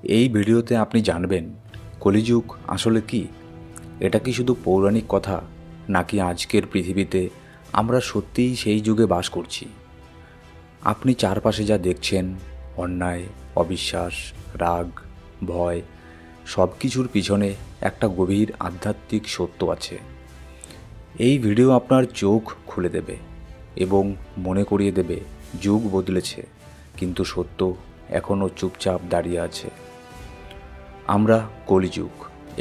এই ভিডিওতে আপনি জানবেন কলিযুগ আসলে কি। এটা কি শুধু পৌরাণিক কথা, নাকি আজকের পৃথিবীতে আমরা সত্যিই সেই যুগে বাস করছি? আপনি চারপাশে যা দেখছেন, অন্যায়, অবিশ্বাস, রাগ, ভয়, সব কিছুর পিছনে একটা গভীর আধ্যাত্মিক সত্য আছে। এই ভিডিও আপনার চোখ খুলে দেবে এবং মনে করিয়ে দেবে যুগ বদলেছে, কিন্তু সত্য এখনও চুপচাপ দাঁড়িয়ে আছে। আমরা কলিযুগ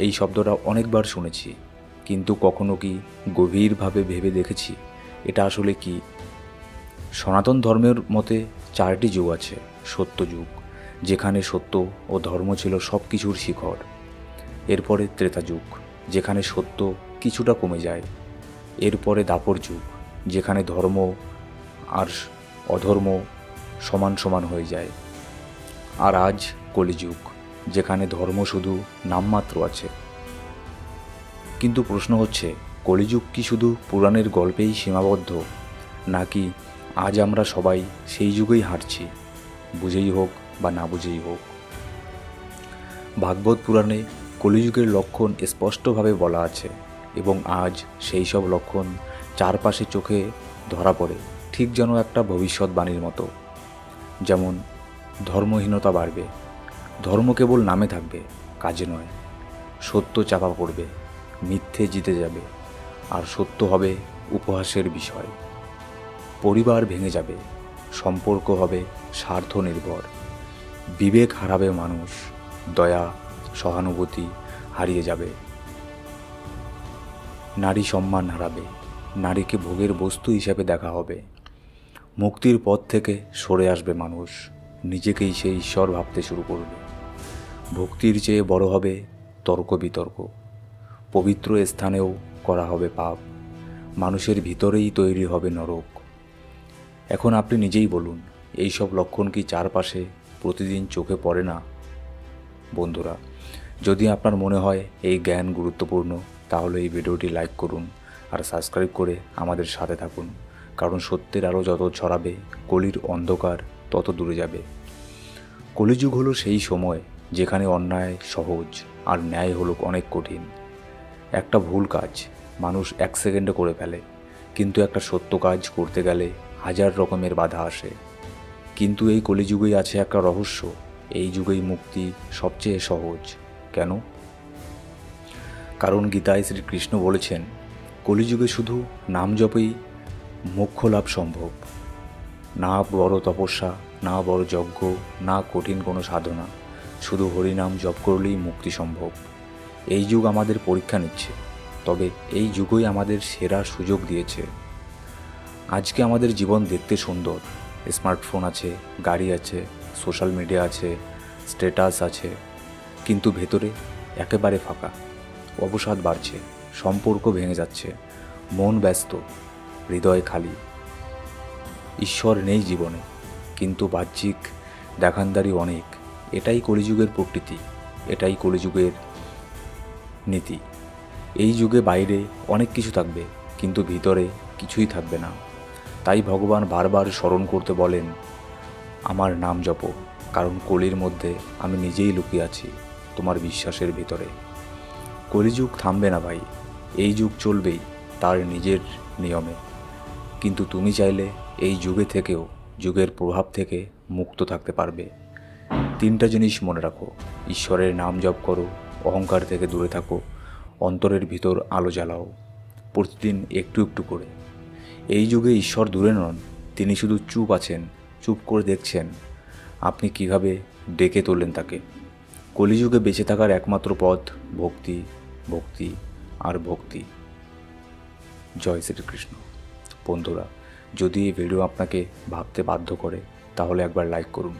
এই শব্দটা অনেকবার শুনেছি, কিন্তু কখনো কি গভীরভাবে ভেবে দেখেছি এটা আসলে কি? সনাতন ধর্মের মতে চারটি যুগ আছে। সত্যযুগ, যেখানে সত্য ও ধর্ম ছিল সব কিছুর শিখর। এরপরে ত্রেতা যুগ, যেখানে সত্য কিছুটা কমে যায়। এরপরে দাপর যুগ, যেখানে ধর্ম আর অধর্ম সমান সমান হয়ে যায়। আর আজ কলিযুগ, যেখানে ধর্ম শুধু নামমাত্র আছে। কিন্তু প্রশ্ন হচ্ছে, কলিযুগ কি শুধু পুরাণের গল্পেই সীমাবদ্ধ, নাকি আজ আমরা সবাই সেই যুগেই হাঁটছি, বুঝেই হোক বা না বুঝেই হোক? ভাগবত পুরাণে কলিযুগের লক্ষণ স্পষ্টভাবে বলা আছে, এবং আজ সেই সব লক্ষণ চারপাশে চোখে ধরা পড়ে, ঠিক যেন একটা ভবিষ্যৎবাণীর মতো। যেমন ধর্মহীনতা বাড়বে, ধর্ম কেবল নামে থাকবে, কাজে নয়। সত্য চাপা পড়বে, মিথ্যে জিতে যাবে, আর সত্য হবে উপহাসের বিষয়। পরিবার ভেঙে যাবে, সম্পর্ক হবে স্বার্থ নির্ভর। বিবেক হারাবে মানুষ, দয়া, সহানুভূতি হারিয়ে যাবে। নারী সম্মান হারাবে, নারীকে ভোগের বস্তু হিসেবে দেখা হবে। মুক্তির পথ থেকে সরে আসবে মানুষ, নিজেকেই সে ঈশ্বর ভাবতে শুরু করবে। ভক্তির চেয়ে বড় হবে তর্ক বিতর্ক, পবিত্র স্থানেও করা হবে পাপ, মানুষের ভিতরেই তৈরি হবে নরক। এখন আপনি নিজেই বলুন, এই সব লক্ষণ কি চারপাশে প্রতিদিন চোখে পড়ে না? বন্ধুরা, যদি আপনার মনে হয় এই জ্ঞান গুরুত্বপূর্ণ, তাহলে এই ভিডিওটি লাইক করুন আর সাবস্ক্রাইব করে আমাদের সাথে থাকুন। কারণ সত্যের আলো যত ছড়াবে, কলির অন্ধকার তত দূরে যাবে। কলিযুগ হলো সেই সময় যেখানে অন্যায় সহজ আর ন্যায় হলো অনেক কঠিন। একটা ভুল কাজ মানুষ 1 সেকেন্ডে করে ফেলে, কিন্তু একটা সত্য কাজ করতে গেলে 1000 রকমের বাধা আসে। কিন্তু এই কলিযুগেই আছে একটা রহস্য, এই যুগেই মুক্তি সবচেয়ে সহজ। কেন? কারণ গীতায় শ্রীকৃষ্ণ বলেছেন, কলিযুগে শুধু নাম জপেই মোক্ষ লাভ সম্ভব। না বড় তপস্যা, না বড় যজ্ঞ, না কঠিন কোনো সাধনা, শুধু হরিনাম জপ করলেই মুক্তি সম্ভব। এই যুগ আমাদের পরীক্ষা নিচ্ছে, তবে এই যুগই আমাদের সেরা সুযোগ দিয়েছে। আজকে আমাদের জীবন দেখতে সুন্দর, স্মার্টফোন আছে, গাড়ি আছে, সোশ্যাল মিডিয়া আছে, স্ট্যাটাস আছে, কিন্তু ভেতরে একেবারে ফাঁকা। অবসাদ বাড়ছে, সম্পর্ক ভেঙে যাচ্ছে, মন ব্যস্ত, হৃদয় খালি। ঈশ্বর নেই জীবনে, কিন্তু বাহ্যিক দেখানদারি অনেক। এটাই কলিযুগের প্রকৃতি, এটাই কলিযুগের নীতি। এই যুগে বাইরে অনেক কিছু থাকবে, কিন্তু ভিতরে কিছুই থাকবে না। তাই ভগবান বারবার স্মরণ করতে বলেন, আমার নাম জপো, কারণ কলির মধ্যে আমি নিজেই লুকিয়ে আছি, তোমার বিশ্বাসের ভিতরে। কলিযুগ থামবে না ভাই, এই যুগ চলবেই তার নিজের নিয়মে। কিন্তু তুমি চাইলে এই যুগে থেকেও যুগের প্রভাব থেকে মুক্ত থাকতে পারবে। 3টা জিনিস মনে রাখো: ঈশ্বরের নাম জপ করো, অহংকার থেকে দূরে থাকো, অন্তরের ভিতর আলো জ্বালাও, প্রতিদিন একটু একটু করে। এই যুগে ঈশ্বর দূরে নন, তিনি শুধু চুপ আছেন, চুপ করে দেখছেন আপনি কিভাবে ডেকে তোলেন তাকে। কলিযুগে বেঁচে থাকার একমাত্র পথ ভক্তি, ভক্তি আর ভক্তি। জয় শ্রীকৃষ্ণ। বন্ধুরা, যদি এই ভিডিও আপনাকে ভাবতে বাধ্য করে, তাহলে একবার লাইক করুন,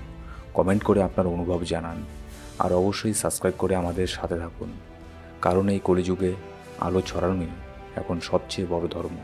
কমেন্ট করে আপনার অনুভব জানান, আর অবশ্যই সাবস্ক্রাইব করে আমাদের সাথে থাকুন। কারণ এই কলিযুগে আলো ছড়ানোই এখন সবচেয়ে বড় ধর্ম।